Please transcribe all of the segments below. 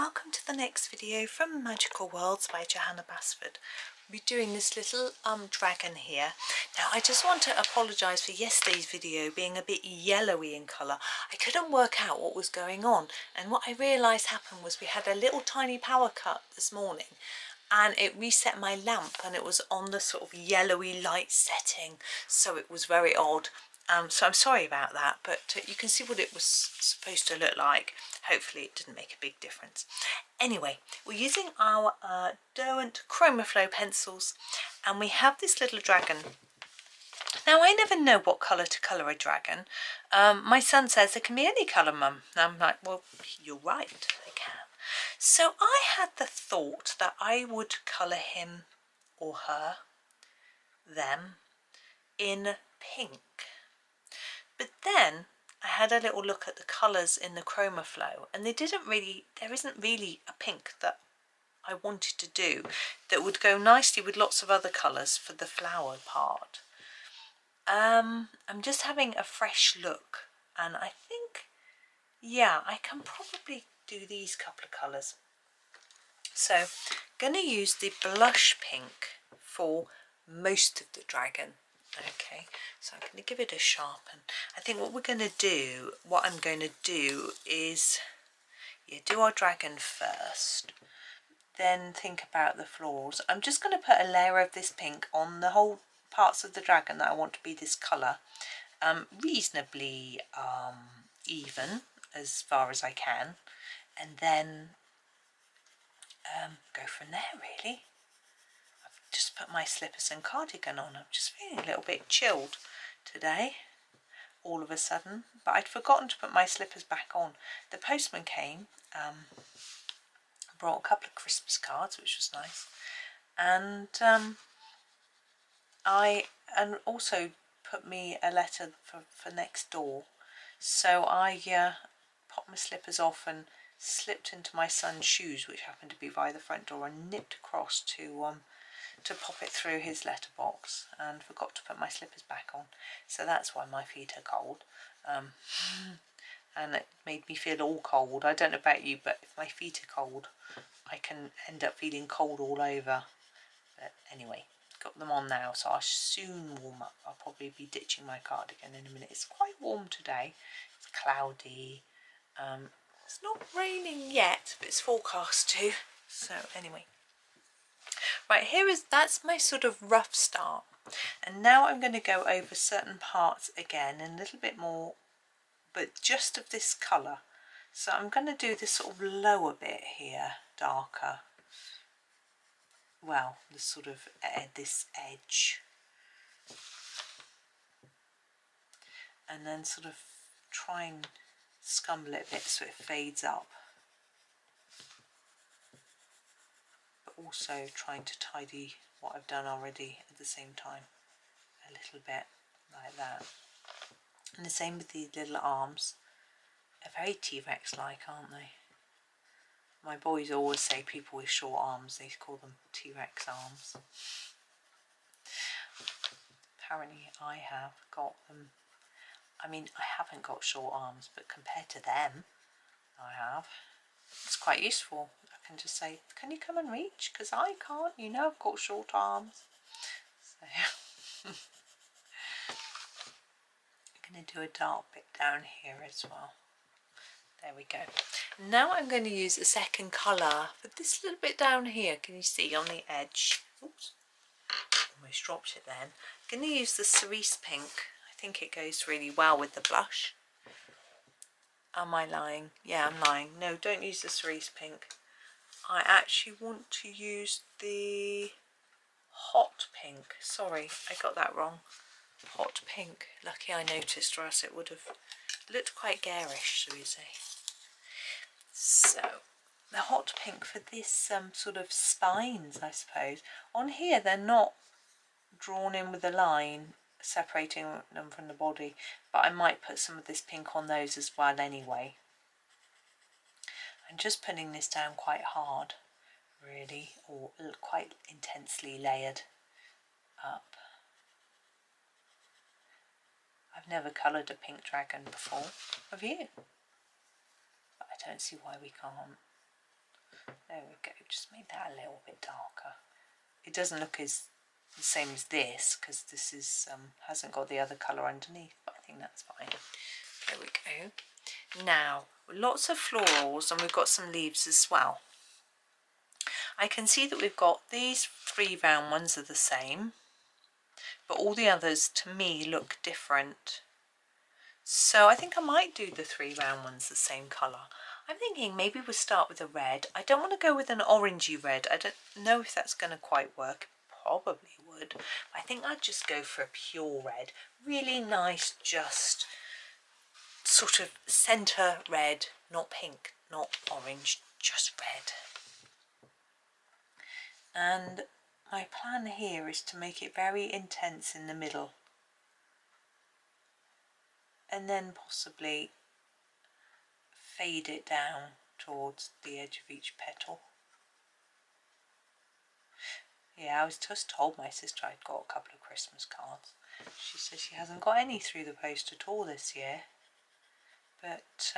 welcome to the next video from Magical Worlds by Johanna Basford. We'll be doing this little dragon here. Now I just want to apologise for yesterday's video being a bit yellowy in colour. I couldn't work out what was going on, and what I realised happened was we had a little tiny power cut this morning and it reset my lamp and it was on the sort of yellowy light setting, so it was very odd. So I'm sorry about that, but you can see what it was supposed to look like. Hopefully it didn't make a big difference. Anyway, we're using our Derwent Chromaflow pencils, and we have this little dragon. Now I never know what colour to colour a dragon. My son says it can be any colour, Mum. I'm like, well, you're right, they can. So I had the thought that I would colour him or her, them, in pink. But then I had a little look at the colours in the Chromaflow, and there isn't really a pink that I wanted to do that would go nicely with lots of other colours for the flower part. I'm just having a fresh look, and I think, yeah, I can probably do these couple of colours. So I'm going to use the blush pink for most of the dragon. Okay, so I'm going to give it a sharpen. I think what I'm going to do is do our dragon first, then think about the florals. I'm just going to put a layer of this pink on the whole parts of the dragon that I want to be this colour, reasonably even as far as I can, and then go from there really. Just put my slippers and cardigan on. I'm just feeling a little bit chilled today all of a sudden, but I'd forgotten to put my slippers back on. The postman came, brought a couple of Christmas cards, which was nice, and also put me a letter for next door. So I popped my slippers off and slipped into my son's shoes, which happened to be by the front door, and nipped across to pop it through his letterbox, and forgot to put my slippers back on. So that's why my feet are cold, and it made me feel all cold. I don't know about you, but if my feet are cold I can end up feeling cold all over. But anyway, got them on now, so I'll soon warm up. I'll probably be ditching my cardigan in a minute. It's quite warm today. It's cloudy. It's not raining yet, but it's forecast to. So anyway, right, that's my sort of rough start, and now I'm going to go over certain parts again in a little bit more, but just of this colour. So I'm going to do this sort of lower bit here darker, well, the sort of this edge, and then sort of try and scumble it a bit so it fades up, but also trying to tidy what I've done already at the same time a little bit like that. And the same with the little arms. They're very T-Rex like, aren't they? My boys always say people with short arms, they call them T-Rex arms. Apparently I have got them. I mean, I haven't got short arms, but compared to them, I have. It's quite useful. I can just say, can you come and reach? Because I can't, you know, I've got short arms. So I'm going to do a dark bit down here as well. There we go. Now I'm going to use a second colour for this little bit down here. Can you see on the edge? Oops, almost dropped it then. I'm going to use the cerise pink. I think it goes really well with the blush. Am I lying? Yeah, I'm lying. No, don't use the cerise pink. I actually want to use the hot pink. Sorry, I got that wrong. Hot pink. Lucky I noticed, or else it would have looked quite garish, shall we say. So, the hot pink for this sort of spines, I suppose. On here they're not drawn in with a line separating them from the body, but I might put some of this pink on those as well anyway. I'm just putting this down quite hard, really, or quite intensely layered up. I've never coloured a pink dragon before, have you? But I don't see why we can't. There we go, just make that a little bit darker. It doesn't look the same as this because this is hasn't got the other colour underneath, but I think that's fine. There we go. Now, lots of florals, and we've got some leaves as well. I can see that we've got these 3 round ones are the same, but all the others to me look different. So I think I might do the 3 round ones the same colour. I'm thinking maybe we'll start with a red. I don't want to go with an orangey red. I don't know if that's going to quite work. Probably would. I think I'd just go for a pure red. Really nice, just sort of centre red, not pink, not orange, just red. And my plan here is to make it very intense in the middle, and then possibly fade it down towards the edge of each petal. Yeah, I was just told my sister I'd got a couple of Christmas cards. She says she hasn't got any through the post at all this year. But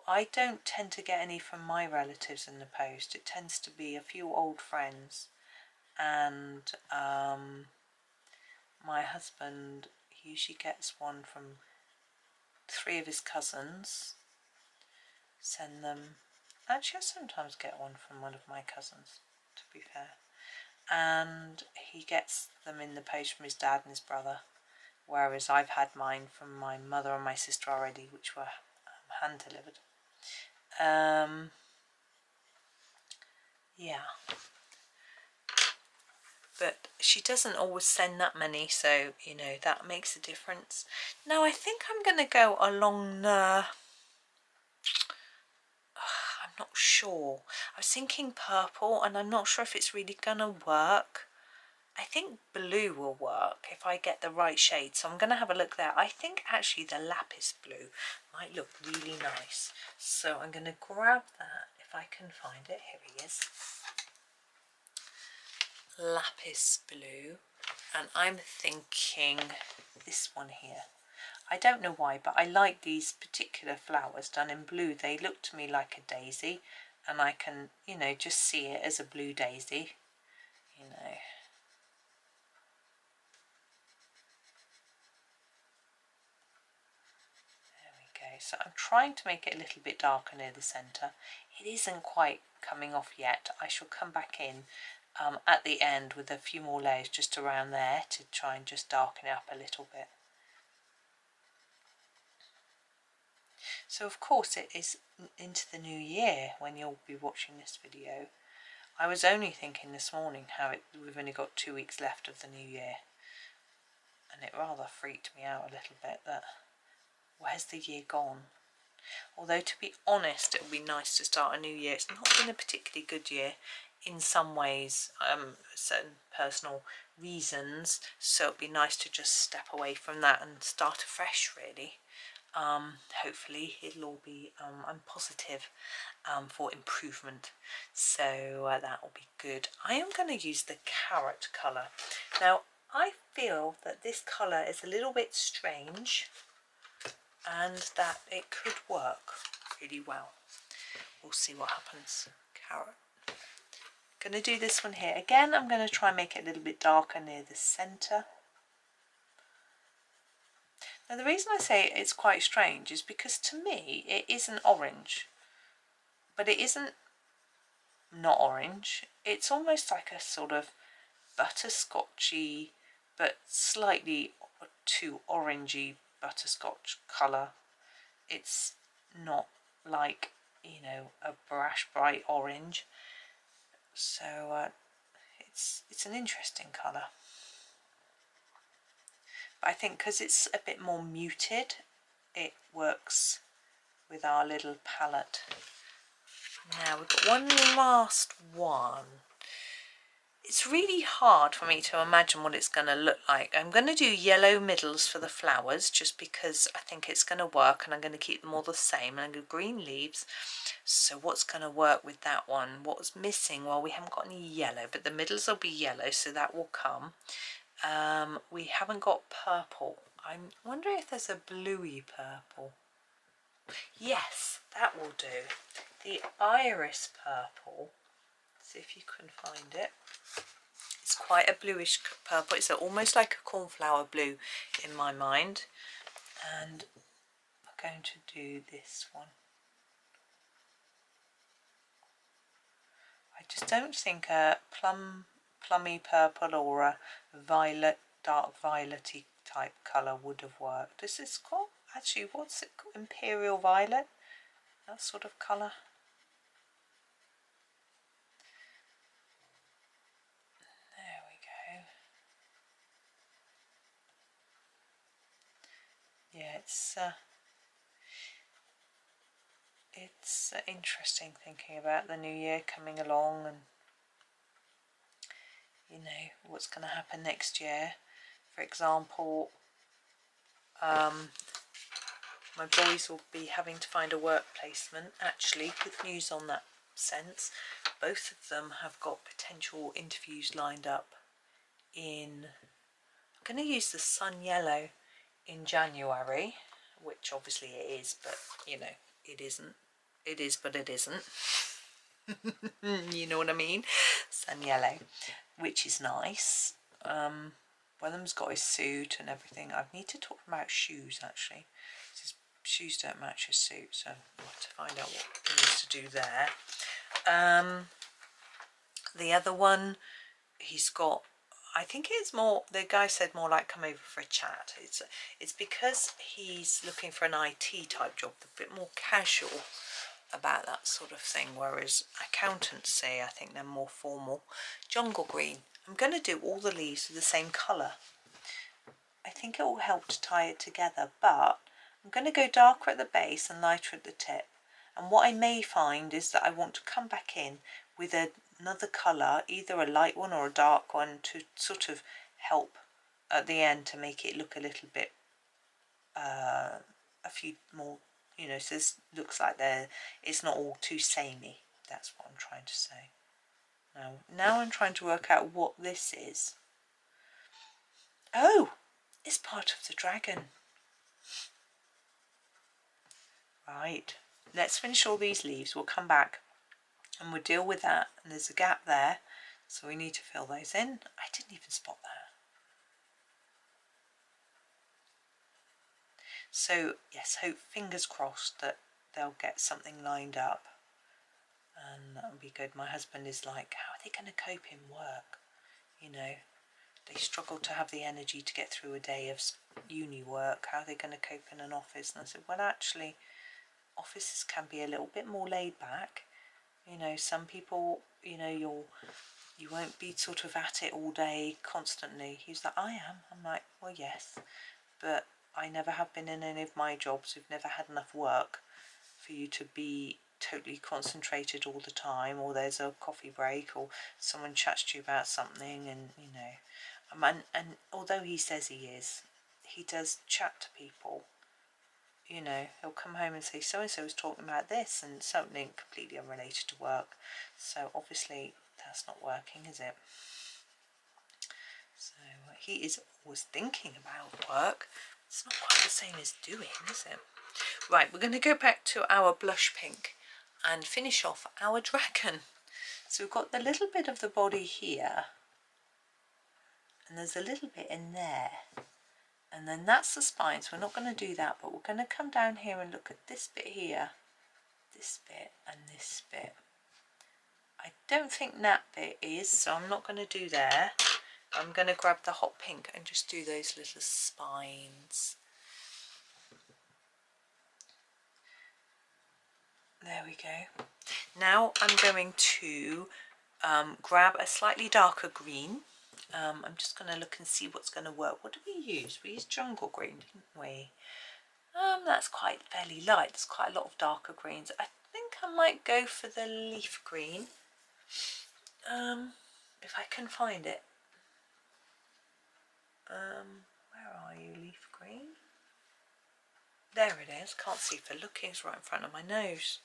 I don't tend to get any from my relatives in the post. It tends to be a few old friends. And my husband, he usually gets one from 3 of his cousins. Send them. Actually, I sometimes get one from one of my cousins, to be fair. And he gets them in the post from his dad and his brother, whereas I've had mine from my mother and my sister already, which were hand delivered. Yeah, but she doesn't always send that many, so you know that makes a difference. Now I think I'm going to go along the, I'm not sure. I was thinking purple, and I'm not sure if it's really going to work. I think blue will work if I get the right shade, so I'm going to have a look there. I think actually the lapis blue might look really nice, so I'm going to grab that if I can find it. Here he is. Lapis blue, and I'm thinking this one here. I don't know why, but I like these particular flowers done in blue. They look to me like a daisy, and I can, you know, just see it as a blue daisy, you know. So I'm trying to make it a little bit darker near the centre. It isn't quite coming off yet. I shall come back in at the end with a few more layers just around there to try and just darken it up a little bit. So of course it is into the new year when you'll be watching this video. I was only thinking this morning how we've only got 2 weeks left of the new year, and it rather freaked me out a little bit that where's the year gone? Although to be honest, it would be nice to start a new year. It's not been a particularly good year in some ways, certain personal reasons, so it'd be nice to just step away from that and start afresh really. Hopefully it'll all be, I'm positive for improvement, so that will be good. I am going to use the carrot colour. Now I feel that this colour is a little bit strange, and that it could work really well. We'll see what happens. Carrot. Going to do this one here. Again, I'm going to try and make it a little bit darker near the centre. Now the reason I say it's quite strange is because to me it isn't orange, but it isn't not orange. It's almost like a sort of butterscotchy but slightly too orangey butterscotch colour. It's not like, you know, a brash bright orange, so it's an interesting colour. But I think because it's a bit more muted, it works with our little palette. Now we've got one last one. It's really hard for me to imagine what it's going to look like. I'm going to do yellow middles for the flowers just because I think it's going to work, and I'm going to keep them all the same. And I'm going to do green leaves. So what's going to work with that one? What was missing? Well, we haven't got any yellow, but the middles will be yellow, so that will come. We haven't got purple. I'm wondering if there's a bluey purple. Yes, that will do. the iris purple. See if you can find it. It's quite a bluish purple. It's almost like a cornflower blue in my mind. And I'm going to do this one. I just don't think a plummy purple or a violet, dark violety type colour would have worked. Is this called, actually, what's it called? Imperial violet? That sort of colour. There we go. Yeah, it's interesting thinking about the new year coming along, and you know what's going to happen next year. For example, my boys will be having to find a work placement. Actually, good news on that sense, both of them have got potential interviews lined up in, I'm going to use the sun yellow, in January, which obviously it is, but you know, it isn't. It is, but it isn't. You know what I mean? Sun yellow, which is nice. One of them's got his suit and everything. I need to talk about shoes, actually. His shoes don't match his suit, so I'll have to find out what he needs to do there. The other one, he's got, I think it's more, the guy said more like come over for a chat. It's because he's looking for an IT type job, a bit more casual about that sort of thing, whereas accountants say, I think they're more formal. Jungle green. I'm going to do all the leaves with the same colour. I think it will help to tie it together, but I'm going to go darker at the base and lighter at the tip. And what I may find is that I want to come back in with another colour, either a light one or a dark one, to sort of help at the end to make it look a little bit, a few more, you know, so this looks like it's not all too samey. That's what I'm trying to say. Now I'm trying to work out what this is. Oh, it's part of the dragon. Right, let's finish all these leaves. We'll come back and we'll deal with that. And there's a gap there, so we need to fill those in. I didn't even spot that. So yes, hope, fingers crossed that they'll get something lined up, and that would be good. My husband is like, how are they going to cope in work? You know, they struggle to have the energy to get through a day of uni work. How are they going to cope in an office? And I said, well, actually, offices can be a little bit more laid back. You know, some people, you know, you won't be sort of at it all day constantly. He's like, I am. I'm like, well, yes, but I never have been in any of my jobs. We've never had enough work for you to be totally concentrated all the time, or there's a coffee break, or someone chats to you about something, and you know, and although he says he does chat to people. You know, he'll come home and say so and so was talking about this, and something completely unrelated to work. So obviously that's not working, is it? So he is always thinking about work. It's not quite the same as doing, is it? Right, we're going to go back to our blush pink and finish off our dragon. So we've got the little bit of the body here, and there's a little bit in there, and then that's the spine, so we're not going to do that, but we're going to come down here and look at this bit here, this bit and this bit. I don't think that bit is, so I'm not going to do there. I'm going to grab the hot pink and just do those little spines. There we go. Now I'm going to grab a slightly darker green. I'm just going to look and see what's going to work. What did we use? We used jungle green, didn't we? That's quite fairly light. There's quite a lot of darker greens. I think I might go for the leaf green. If I can find it. Where are you, leaf green? There it is. Can't see for looking. It's right in front of my nose.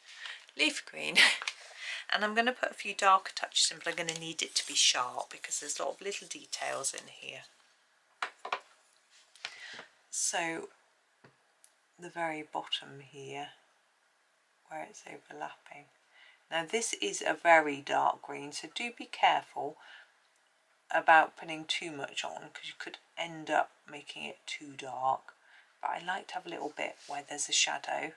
Leaf green. And I'm going to put a few darker touches in, but I'm going to need it to be sharp because there's a lot of little details in here. So the very bottom here, where it's overlapping, Now this is a very dark green, so do be careful about putting too much on because you could end up making it too dark. But I like to have a little bit where there's a shadow,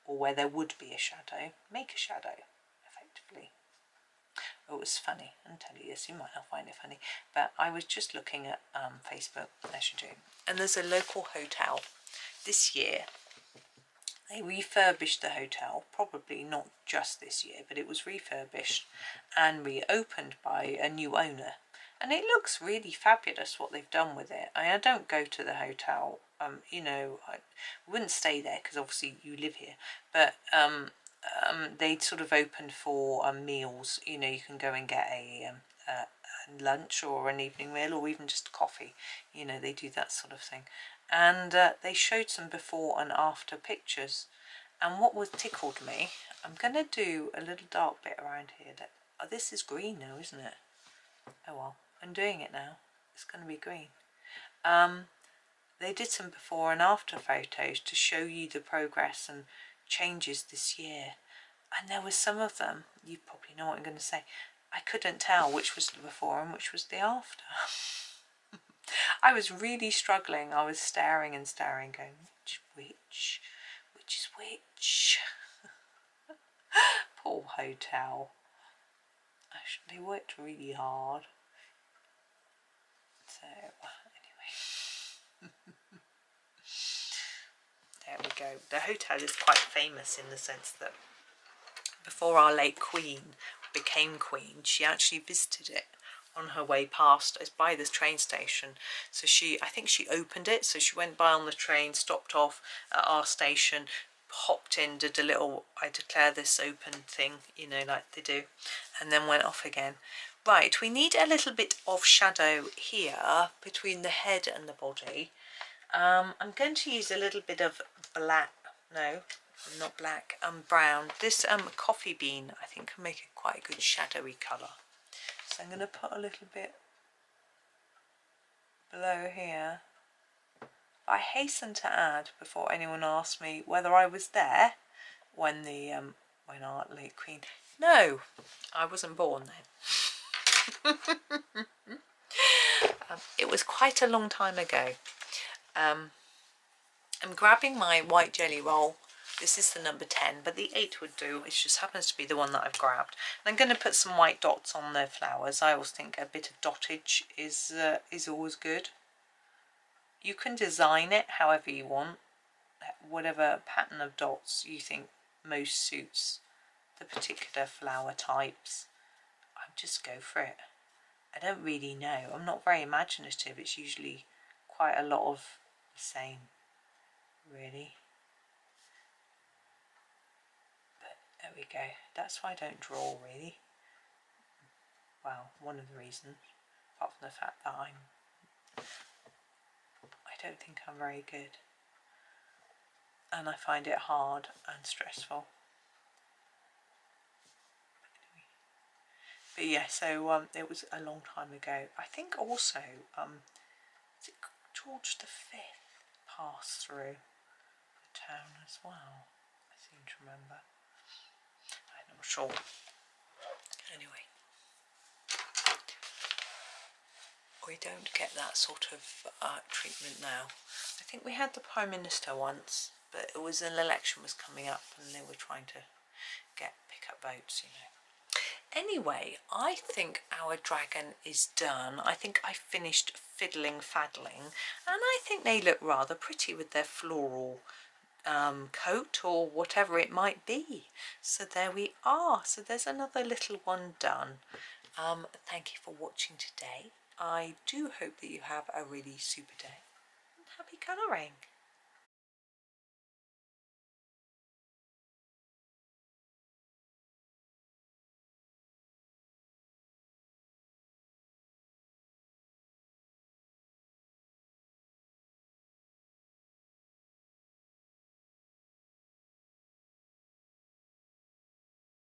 or where there would be a shadow. Make a shadow, effectively. Oh, it was funny. I'll tell you this, you might not find it funny, but I was just looking at Facebook, as you do, and there's a local hotel this year. They refurbished the hotel, probably not just this year, but it was refurbished and reopened by a new owner. And it looks really fabulous what they've done with it. I don't go to the hotel, you know, I wouldn't stay there because obviously you live here, but they'd sort of opened for meals. You know, you can go and get a lunch or an evening meal or even just coffee. You know, they do that sort of thing. And they showed some before and after pictures, and what was tickled me, I'm going to do a little dark bit around here. That this is green now, isn't it? Oh well, I'm doing it now. It's going to be green. They did some before and after photos to show you the progress and changes this year, and there was some of them, you probably know what I'm going to say, I couldn't tell which was the before and which was the after. I was really struggling. I was staring and staring, going, which is which? Poor hotel. Actually, they worked really hard. So, anyway. There we go. The hotel is quite famous in the sense that before our late Queen became Queen, she actually visited it on her way past, as by this train station. So I think she opened it, so she went by on the train, stopped off at our station, hopped in, did a little I declare this open thing, you know, like they do, and then went off again. Right, we need a little bit of shadow here between the head and the body. I'm going to use a little bit of black, no, not black, brown. This coffee bean I think can make it quite a good shadowy colour. So I'm going to put a little bit below here. I hasten to add, before anyone asks me whether I was there when when our late Queen. No, I wasn't born then. It was quite a long time ago. I'm grabbing my white jelly roll. This is the number 10, but the 8 would do. It just happens to be the one that I've grabbed. And I'm going to put some white dots on the flowers. I always think a bit of dottage is always good. You can design it however you want, whatever pattern of dots you think most suits the particular flower types. I just go for it. I don't really know. I'm not very imaginative. It's usually quite a lot of the same, really. There we go. That's why I don't draw, really. Well, one of the reasons, apart from the fact that I don't think I'm very good, and I find it hard and stressful. But yeah, so it was a long time ago. I think also is it George V passed through the town as well? I seem to remember. I'm not sure. Anyway, we don't get that sort of treatment now. I think we had the Prime Minister once, but it was an election was coming up and they were trying to pick up votes, you know. Anyway, I think our dragon is done. I think I finished fiddling faddling, and I think they look rather pretty with their floral coat or whatever it might be. So there we are. So there's another little one done. Thank you for watching today. I do hope that you have a really super day and happy colouring.